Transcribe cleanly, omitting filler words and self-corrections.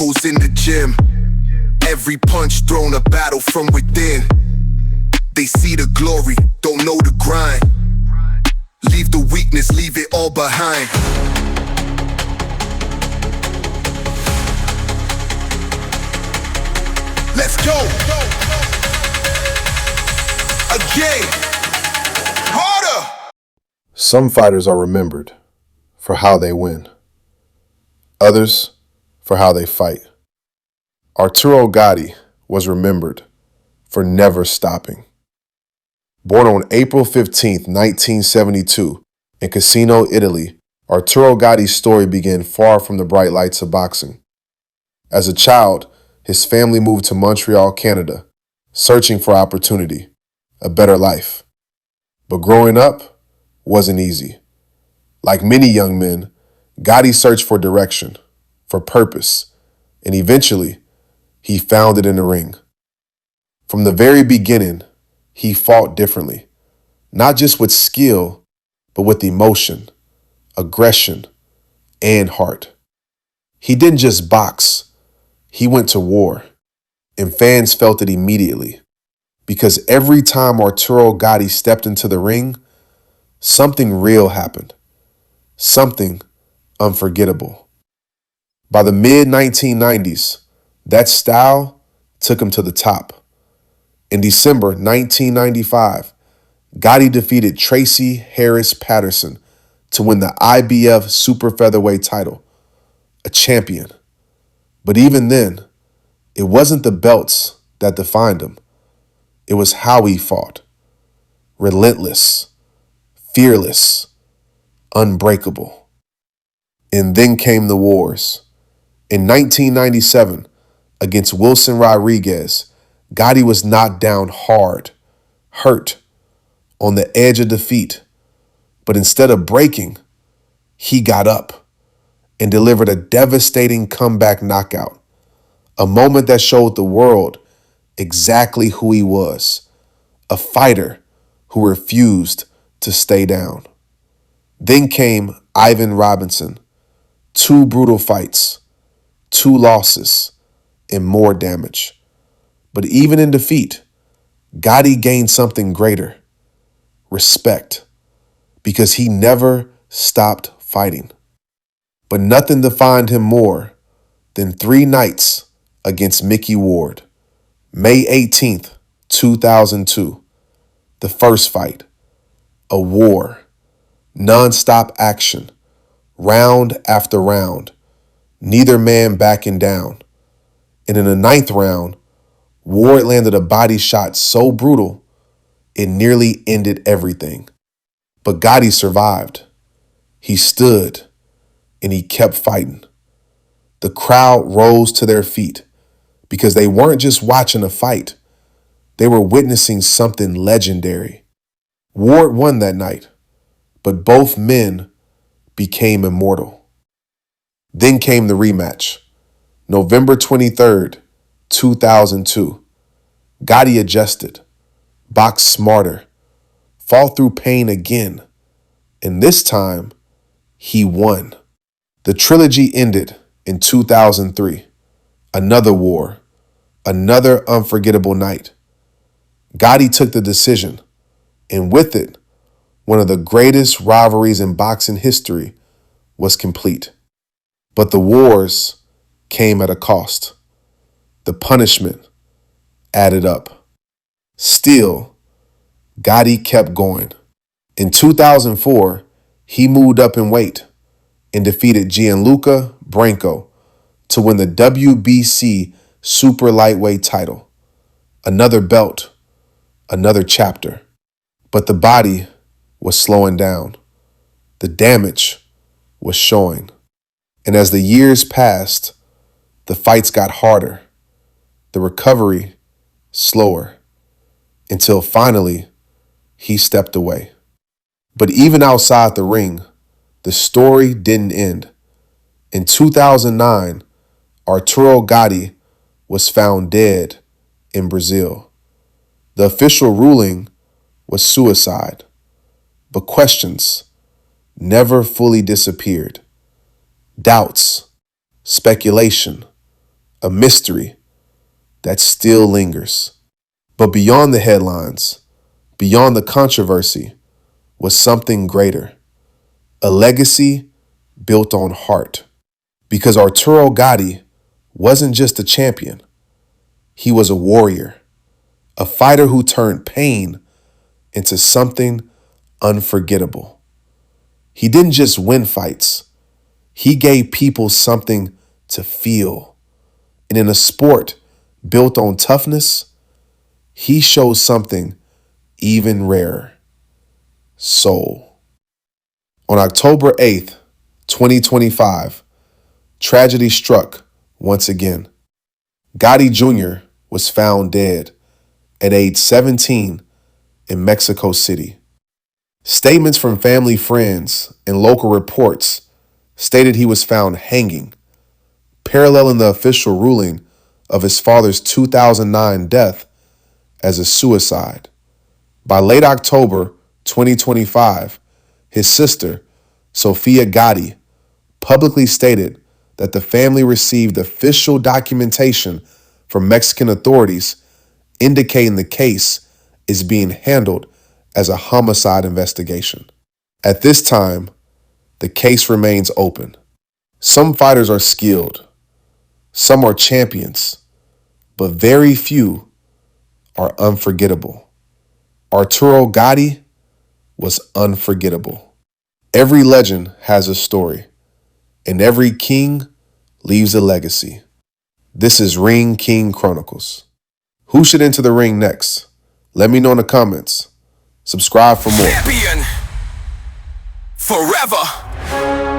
Chronicles in the gym. Every punch thrown a battle from within. They see the glory, don't know the grind. Leave the weakness, leave it all behind. Let's go! Again! Harder! Some fighters are remembered for how they win. Others for how they fight. Arturo Gatti was remembered for never stopping. Born on April 15, 1972, in Cassino, Italy, Arturo Gatti's story began far from the bright lights of boxing. As a child, his family moved to Montreal, Canada, searching for opportunity, a better life. But growing up wasn't easy. Like many young men, Gatti searched for direction, for purpose, and eventually, he found it in the ring. From the very beginning, he fought differently, not just with skill, but with emotion, aggression, and heart. He didn't just box, he went to war, and fans felt it immediately, because every time Arturo Gatti stepped into the ring, something real happened, something unforgettable. By the mid-1990s, that style took him to the top. In December 1995, Gatti defeated Tracy Harris Patterson to win the IBF Super Featherweight title, a champion. But even then, it wasn't the belts that defined him. It was how he fought. Relentless, fearless, unbreakable. And then came the wars. In 1997, against Wilson Rodriguez, Gatti was knocked down hard, hurt, on the edge of defeat. But instead of breaking, he got up and delivered a devastating comeback knockout, a moment that showed the world exactly who he was, a fighter who refused to stay down. Then came Ivan Robinson, 2 brutal fights, 2 losses, and more damage. But even in defeat, Gatti gained something greater, respect, because he never stopped fighting. But nothing defined him more than 3 nights against Micky Ward. May 18th, 2002, the first fight, a war, non-stop action, round after round, neither man backing down. And in the 9th round, Ward landed a body shot so brutal, it nearly ended everything. But Gatti survived. He stood, and he kept fighting. The crowd rose to their feet because they weren't just watching a fight. They were witnessing something legendary. Ward won that night, but both men became immortal. Then came the rematch, November 23rd, 2002. Gatti adjusted, boxed smarter, fought through pain again, and this time, he won. The trilogy ended in 2003. Another war, another unforgettable night. Gatti took the decision, and with it, one of the greatest rivalries in boxing history was complete. But the wars came at a cost. The punishment added up. Still, Gatti kept going. In 2004, he moved up in weight and defeated Gianluca Branco to win the WBC Super Lightweight title. Another belt, another chapter. But the body was slowing down. The damage was showing. And as the years passed, the fights got harder, the recovery slower, until finally he stepped away. But even outside the ring, the story didn't end. In 2009, Arturo Gatti was found dead in Brazil. The official ruling was suicide, but questions never fully disappeared. Doubts, speculation a mystery that still lingers. But beyond the headlines, beyond the controversy, was something greater, a legacy built on heart. Because Arturo Gatti wasn't just a champion, he was a warrior, a fighter who turned pain into something unforgettable. He didn't just win fights, he gave people something to feel. And in a sport built on toughness, he showed something even rarer: soul. On October 8th, 2025, tragedy struck once again. Gotti Jr. was found dead at age 17 in Mexico City. Statements from family, friends, and local reports stated he was found hanging, paralleling the official ruling of his father's 2009 death as a suicide. By late October 2025, his sister, Sofia Gatti, publicly stated that the family received official documentation from Mexican authorities indicating the case is being handled as a homicide investigation. At this time, the case remains open. Some fighters are skilled, some are champions, but very few are unforgettable. Arturo Gatti was unforgettable. Every legend has a story, and every king leaves a legacy. This is Ring King Chronicles. Who should enter the ring next? Let me know in the comments. Subscribe for more. Champion forever.